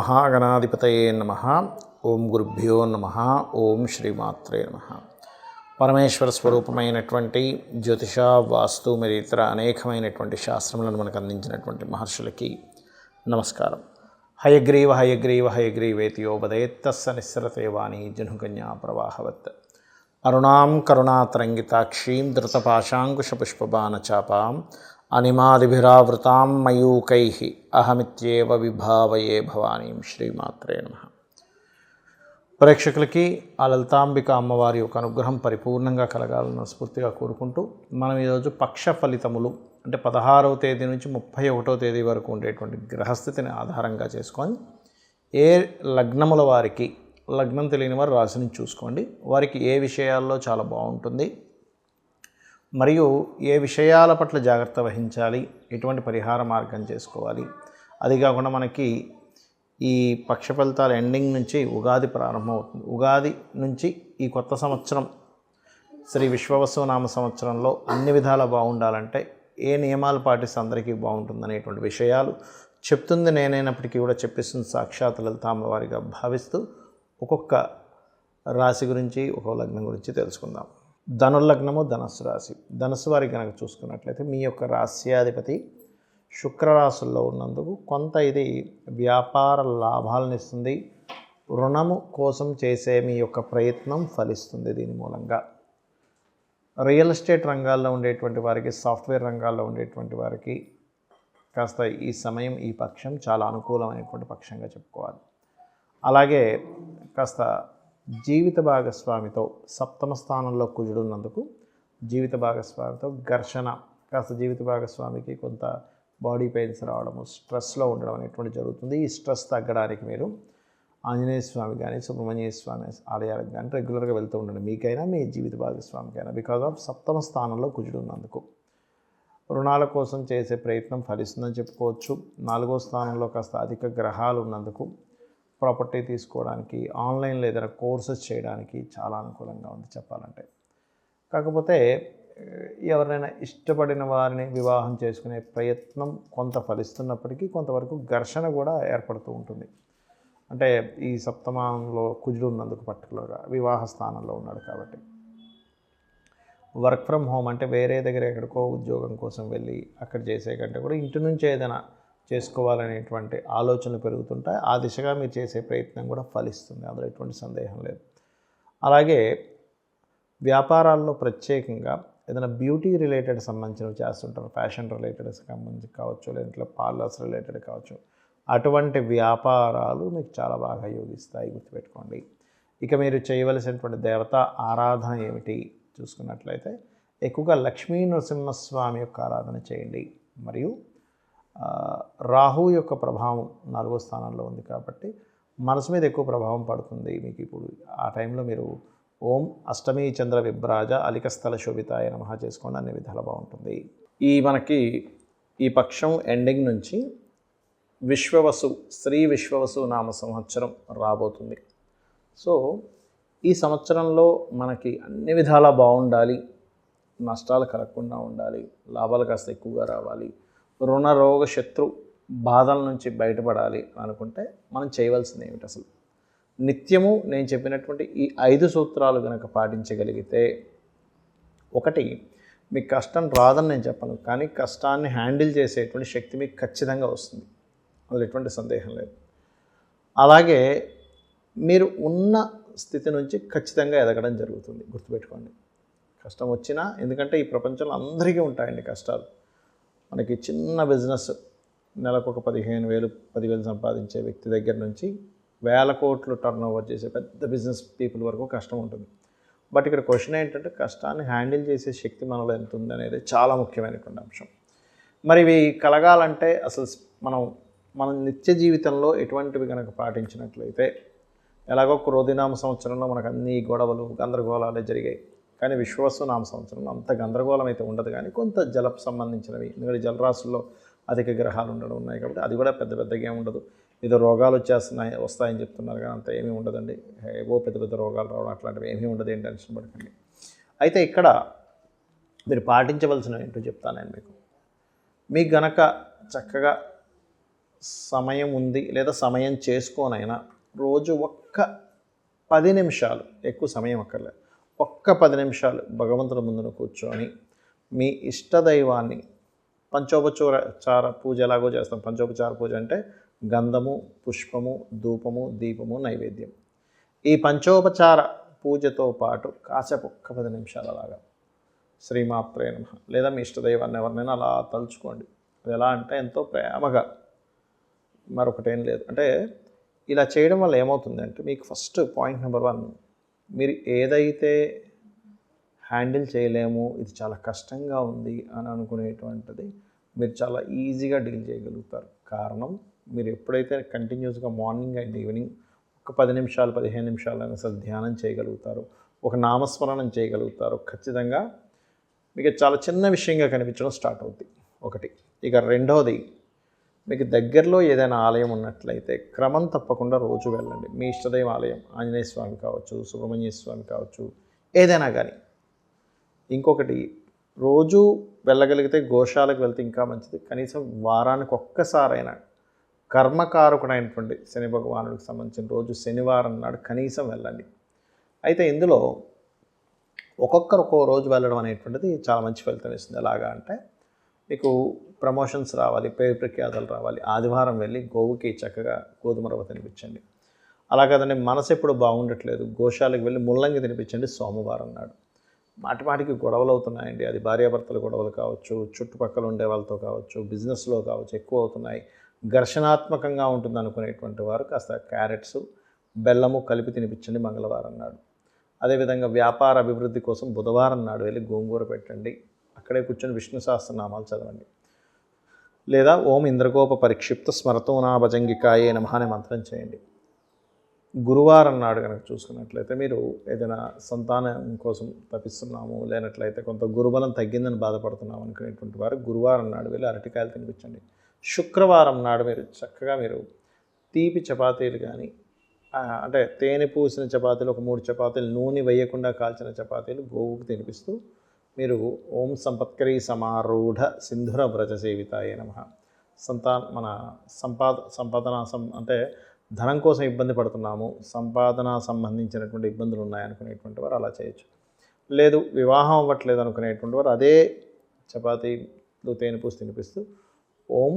మహాగణాధిపతయే నమః. ఓం గురుభ్యో నమః. ఓం శ్రీమాత్రే నమః. పరమేశ్వర స్వరూపమైనటువంటి జ్యోతిష, వాస్తు మరియు ఇతర అనేకమైనటువంటి శాస్త్రములను మనకు అందించినటువంటి మహర్షులకి నమస్కారం. హయగ్రీవ హయగ్రీవ హయగ్రీవేతి యోపదేత్తస్స నిస్సరతే వాణి జనుకన్యా ప్రవాహవత్. అరుణాం కరుణాతరంగితాక్షీం ధృతపాశాంకుశపుష్పబాణచాపాం అనిమాదిభిరావృతాం మయూకైః అహమిత్యేవ విభావయే భవానీం. శ్రీమాత్రే నమః. ప్రేక్షకులకి ఆ లలితాంబిక అమ్మవారి యొక్క అనుగ్రహం పరిపూర్ణంగా కలగాలని స్ఫూర్తిగా కోరుకుంటూ మనం ఈరోజు పక్ష ఫలితములు అంటే 16వ తేదీ నుంచి 31వ తేదీ వరకు ఉండేటువంటి గ్రహస్థితిని ఆధారంగా చేసుకొని ఏ లగ్నముల వారికి, లగ్నం తెలియని వారు రాశిని చూసుకోండి, వారికి ఏ విషయాల్లో చాలా బాగుంటుంది, మరియు ఏ విషయాల పట్ల జాగ్రత్త వహించాలి, ఎటువంటి పరిహార మార్గం చేసుకోవాలి. అది కాకుండా మనకి ఈ పక్ష ఫలితాల ఎండింగ్ నుంచి ఉగాది ప్రారంభమవుతుంది. ఉగాది నుంచి ఈ కొత్త సంవత్సరం శ్రీ విశ్వవసునామ సంవత్సరంలో అన్ని విధాలా బాగుండాలంటే ఏ నియమాలు పాటిస్తే అందరికీ బాగుంటుందనేటువంటి విషయాలు చెప్తుంది నేనైనప్పటికీ కూడా చెప్పిస్తుంది సాక్షాత్ లలితామ్మవారిగా భావిస్తూ ఒక్కొక్క రాశి గురించి, ఒక్కొక్క లగ్నం గురించి తెలుసుకుందాం. ధనుర్లగ్నము ధనస్సు రాశి. ధనస్సు వారికి కనుక చూసుకున్నట్లయితే మీ యొక్క రాశ్యాధిపతి శుక్రరాశుల్లో ఉన్నందుకు కొంత ఇది వ్యాపార లాభాలను ఇస్తుంది. రుణము కోసం చేసే మీ యొక్క ప్రయత్నం ఫలిస్తుంది. దీని మూలంగా రియల్ ఎస్టేట్ రంగాల్లో ఉండేటువంటి వారికి, సాఫ్ట్వేర్ రంగాల్లో ఉండేటువంటి వారికి కాస్త ఈ సమయం, ఈ పక్షం చాలా అనుకూలమైనటువంటి పక్షంగా చెప్పుకోవాలి. అలాగే కాస్త జీవిత భాగస్వామితో సప్తమ స్థానంలో కుజుడున్నందుకు జీవిత భాగస్వామితో ఘర్షణ, కాస్త జీవిత భాగస్వామికి కొంత బాడీ పెయిన్స్ రావడము, స్ట్రెస్లో ఉండడం అనేటువంటి జరుగుతుంది. ఈ స్ట్రెస్ తగ్గడానికి మీరు ఆంజనేయ స్వామి కానీ, సుబ్రహ్మణ్య స్వామి ఆలయాలకు కానీ రెగ్యులర్గా వెళ్తూ ఉండండి, మీకైనా మీ జీవిత భాగస్వామికైనా. బికాజ్ ఆఫ్ సప్తమ స్థానంలో కుజుడు ఉన్నందుకు రుణాల కోసం చేసే ప్రయత్నం ఫలిస్తుందని చెప్పుకోవచ్చు. 4వ స్థానంలో కాస్త అధిక గ్రహాలు ఉన్నందుకు ప్రాపర్టీ తీసుకోవడానికి, ఆన్లైన్లో ఏదైనా కోర్సెస్ చేయడానికి చాలా అనుకూలంగా ఉంది చెప్పాలంటే. కాకపోతే ఎవరినైనా ఇష్టపడిన వారిని వివాహం చేసుకునే ప్రయత్నం కొంత ఫలిస్తున్నప్పటికీ కొంతవరకు ఘర్షణ కూడా ఏర్పడుతూ ఉంటుంది. అంటే ఈ సప్తమంలో కుజుడు ఉన్నందుకు పర్టికులర్గా వివాహ స్థానంలో ఉన్నాడు కాబట్టి. వర్క్ ఫ్రమ్ హోమ్ అంటే వేరే దగ్గర ఎక్కడికో ఉద్యోగం కోసం వెళ్ళి అక్కడ చేసే కంటే కూడా ఇంటి నుంచి ఏదైనా చేసుకోవాలనేటువంటి ఆలోచనలు పెరుగుతుంటాయి. ఆ దిశగా మీరు చేసే ప్రయత్నం కూడా ఫలిస్తుంది, అందులో ఎటువంటి సందేహం లేదు. అలాగే వ్యాపారాల్లో ప్రత్యేకంగా ఏదైనా బ్యూటీ రిలేటెడ్ సంబంధించినవి చేస్తుంటారు, ఫ్యాషన్ రిలేటెడ్ సంబంధించి కావచ్చు, లేదంటే పార్లర్స్ రిలేటెడ్ కావచ్చు. అటువంటి వ్యాపారాలు మీకు చాలా బాగా యోగిస్తాయి, గుర్తుపెట్టుకోండి. ఇక మీరు చేయవలసినటువంటి దేవతా ఆరాధన ఏమిటి చూసుకున్నట్లయితే ఎక్కువగా లక్ష్మీ నరసింహస్వామి యొక్క ఆరాధన చేయండి. మరియు రాహు యొక్క ప్రభావం 4వ స్థానంలో ఉంది కాబట్టి మనసు మీద ఎక్కువ ప్రభావం పడుతుంది మీకు. ఇప్పుడు ఆ టైంలో మీరు ఓం అష్టమీ చంద్ర విభ్రాజ అలికస్థల శోభితాయ నమః చేసుకోండి, అన్ని విధాలు బాగుంటుంది. మనకి ఈ పక్షం ఎండింగ్ నుంచి శ్రీ విశ్వవసు నామ సంవత్సరం రాబోతుంది. సో ఈ సంవత్సరంలో మనకి అన్ని విధాలా బాగుండాలి, నష్టాలు కలగకుండా ఉండాలి, లాభాలు కాస్త ఎక్కువగా రావాలి, రుణ రోగ శత్రు బాధల నుంచి బయటపడాలి అనుకుంటే మనం చేయవలసింది ఏమిటి? అసలు నిత్యము నేను చెప్పినటువంటి ఈ 5 సూత్రాలు కనుక పాటించగలిగితే, ఒకటి, మీకు కష్టం రాదని నేను చెప్పను, కానీ కష్టాన్ని హ్యాండిల్ చేసేటువంటి శక్తి మీకు ఖచ్చితంగా వస్తుంది, అందులో ఎటువంటి సందేహం లేదు. అలాగే మీరు ఉన్న స్థితి నుంచి ఖచ్చితంగా ఎదగడం జరుగుతుంది, గుర్తుపెట్టుకోండి. కష్టం వచ్చినా, ఎందుకంటే ఈ ప్రపంచంలో అందరికీ ఉంటాయండి కష్టాలు. మనకి చిన్న బిజినెస్ నెలకు ఒక 15,000 10,000 సంపాదించే వ్యక్తి దగ్గర నుంచి వేల కోట్లు టర్న్ ఓవర్ చేసే పెద్ద బిజినెస్ పీపుల్ వరకు కష్టం ఉంటుంది. బట్ ఇక్కడ క్వశ్చన్ ఏంటంటే కష్టాన్ని హ్యాండిల్ చేసే శక్తి మనలో ఎంత ఉంది అనేది చాలా ముఖ్యమైనటువంటి అంశం. మరి ఇవి కలగాలంటే అసలు మన నిత్య జీవితంలో ఎటువంటివి కనుక పాటించినట్లయితే, ఎలాగో క్రోధినామ సంవత్సరంలో మనకు అన్ని గొడవలు గందరగోళాలే జరిగాయి, కానీ విశ్వవసునామ సంవత్సరంలో అంత గందరగోళం అయితే ఉండదు, కానీ కొంత జలపు సంబంధించినవి, ఎందుకంటే జలరాశుల్లో అధిక గ్రహాలు ఉండడం ఉన్నాయి కాబట్టి అది కూడా పెద్దగా ఏమి ఉండదు. ఏదో రోగాలు వస్తాయని చెప్తున్నారు కానీ అంత ఏమీ ఉండదండి. ఏవో పెద్ద రోగాలు రావడం అట్లాంటివి ఏమీ ఉండదు, ఏం టెన్షన్ పడకండి. అయితే ఇక్కడ మీరు పాటించవలసినవి ఏంటో చెప్తాను నేను మీకు. మీకు గనక చక్కగా సమయం ఉంది లేదా సమయం చేసుకోనైనా రోజు ఒక్క 10 నిమిషాలు, ఎక్కువ సమయం అక్కర్లేదు, ఒక్క 10 నిమిషాలు భగవంతుడి ముందున కూర్చొని మీ ఇష్టదైవాన్ని పంచోపచార పూజ ఎలాగో చేస్తాం. పంచోపచార పూజ అంటే గంధము, పుష్పము, ధూపము, దీపము, నైవేద్యం. ఈ పంచోపచార పూజతో పాటు కాసేపు ఒక్క 10 నిమిషాలు అలాగా శ్రీమాత్రే నమః లేదా మీ ఇష్టదైవాన్ని ఎవరినైనా అలా తలుచుకోండి. అది ఎలా అంటే ఎంతో ప్రేమగా, మరొకటేం లేదు. అంటే ఇలా చేయడం వల్ల ఏమవుతుందంటే మీకు ఫస్ట్ పాయింట్ నెంబర్ 1, మీరు ఏదైతే హ్యాండిల్ చేయలేము, ఇది చాలా కష్టంగా ఉంది అని అనుకునేటువంటిది మీరు చాలా ఈజీగా డీల్ చేయగలుగుతారు. కారణం, మీరు ఎప్పుడైతే కంటిన్యూస్గా మార్నింగ్ అండ్ ఈవినింగ్ ఒక 10 నిమిషాలు 15 నిమిషాలైనా సరే ధ్యానం చేయగలుగుతారు, ఒక నామస్మరణం చేయగలుగుతారు, ఖచ్చితంగా మీకు చాలా చిన్న విషయంగా కనిపించడం స్టార్ట్ అవుతుంది. ఒకటి. ఇక రెండవది, మీకు దగ్గరలో ఏదైనా ఆలయం ఉన్నట్లయితే క్రమం తప్పకుండా రోజు వెళ్ళండి. మీ ఇష్టదైవ ఆలయం ఆంజనేయ స్వామి కావచ్చు, సుబ్రహ్మణ్య స్వామి కావచ్చు, ఏదైనా కానీ. ఇంకొకటి, రోజు వెళ్ళగలిగితే గోశాలకు వెళ్తే ఇంకా మంచిది. కనీసం వారానికి ఒక్కసారైనా కర్మకారకుడైనటువంటి శని భగవానుడికి సంబంధించిన రోజు శనివారం నాడు కనీసం వెళ్ళండి. అయితే ఇందులో ఒక్కొక్కరు ఒక్కో రోజు వెళ్ళడం అనేటువంటిది చాలా మంచి ఫలితం ఇస్తుంది. ఎలాగా అంటే మీకు ప్రమోషన్స్ రావాలి, పేరు ప్రఖ్యాతలు రావాలి, ఆదివారం వెళ్ళి గోవుకి చక్కగా గోధుమ రవ్వ తినిపించండి. అలా కదండి, మనసు ఎప్పుడు బాగుండట్లేదు, గోశాలకు వెళ్ళి ముల్లంగి తినిపించండి సోమవారం నాడు. మాటిమాటికి గొడవలు అవుతున్నాయండి. అది భార్యాభర్తల గొడవలు కావచ్చు, చుట్టుపక్కల ఉండే వాళ్ళతో కావచ్చు, బిజినెస్లో కావచ్చు, ఎక్కువ అవుతున్నాయి, ఘర్షణాత్మకంగా ఉంటుంది అనుకునేటువంటి వారు కాస్త క్యారెట్స్, బెల్లము కలిపి తినిపించండి మంగళవారం నాడు. అదేవిధంగా వ్యాపార అభివృద్ధి కోసం బుధవారం నాడు వెళ్ళి గోంగూర పెట్టండి, అక్కడే కూర్చొని విష్ణు సహస్రనామాలు చదవండి. లేదా ఓం ఇంద్రగోప పరిక్షిప్త స్మరతోనా భజంగికాయే నమః అనే మంత్రం చేయండి. గురువారం నాడు కనుక చూసుకున్నట్లయితే మీరు ఏదైనా సంతానం కోసం తప్పిస్తున్నాము, లేనట్లయితే కొంత గురుబలం తగ్గిందని బాధపడుతున్నాము అనుకునేటువంటి వారు గురువారం నాడు వెళ్ళి అరటికాయలు తినిపించండి. శుక్రవారం నాడు మీరు చక్కగా తీపి చపాతీలు కానీ, అంటే తేనె పూసిన చపాతీలు, ఒక 3 చపాతీలు, నూనె వేయకుండా కాల్చిన చపాతీలు గోవుకు తినిపిస్తూ మీరు ఓం సంపత్కరీ సమారూఢ సింధుర వ్రజ సేవితాయే నమః, మన సంపాదన అంటే ధనం కోసం ఇబ్బంది పడుతున్నాము, సంపాదన సంబంధించినటువంటి ఇబ్బందులు ఉన్నాయనుకునేటువంటి వారు అలా చేయొచ్చు. లేదు వివాహం అవ్వట్లేదు అనుకునేటువంటి వారు అదే చపాతీలు తేనె పూసి తినిపిస్తూ ఓం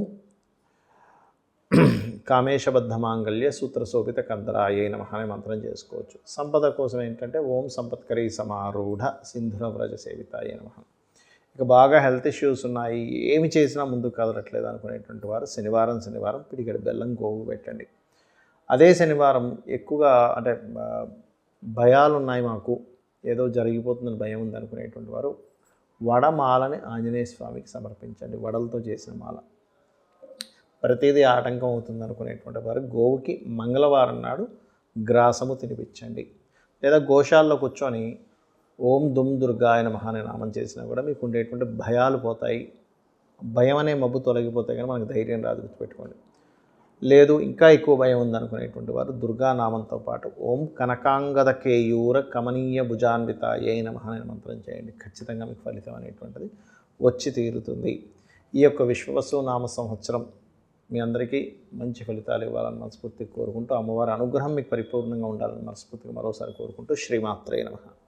కామేశబద్ధ మాంగళ్య సూత్రశోభిత కందరాయే నమః అనే మంత్రం చేసుకోవచ్చు. సంపద కోసం ఏంటంటే ఓం సంపత్కరీ సమారూఢ సింధుర వ్రజ సేవితాయే నమః. ఇక బాగా హెల్త్ ఇష్యూస్ ఉన్నాయి, ఏమి చేసినా ముందుకు కదలట్లేదు అనుకునేటువంటి వారు శనివారం పిడికెడు బెల్లం గోవు పెట్టండి. అదే శనివారం ఎక్కువగా అంటే భయాలు ఉన్నాయి, మాకు ఏదో జరిగిపోతుందని భయం ఉంది అనుకునేటువంటి వారు వడమాలని ఆంజనేయ స్వామికి సమర్పించండి. వడలతో చేసిన మాల. ప్రతిదీ ఆటంకం అవుతుంది అనుకునేటువంటి వారు గోవుకి మంగళవారం నాడు గ్రాసము తినిపించండి. లేదా గోశాలలో కూర్చొని ఓం దుమ్ దుర్గాయ నమః అనే నామం చేసినా కూడా మీకు ఉండేటువంటి భయాలు పోతాయి, భయం అనే మబ్బు తొలగిపోతాయి, కానీ మనకు ధైర్యం రాదు, గుర్తుపెట్టుకోండి. లేదు ఇంకా ఎక్కువ భయం ఉందనుకునేటువంటి వారు దుర్గానామంతో పాటు ఓం కనకాంగద కేయూర కమనీయ భుజాన్వితాయే నమః అనే మంత్రం చేయండి. ఖచ్చితంగా మీకు ఫలితం అనేటువంటిది వచ్చి తీరుతుంది. ఈ యొక్క విశ్వవసు నామ సంవత్సరం మీ అందరికీ మంచి ఫలితాలు ఇవ్వాలని మనస్ఫూర్తిగా కోరుకుంటూ, అమ్మవారి అనుగ్రహం మీకు పరిపూర్ణంగా ఉండాలని మనస్ఫూర్తిగా మరోసారి కోరుకుంటూ శ్రీమాత్రే నమః.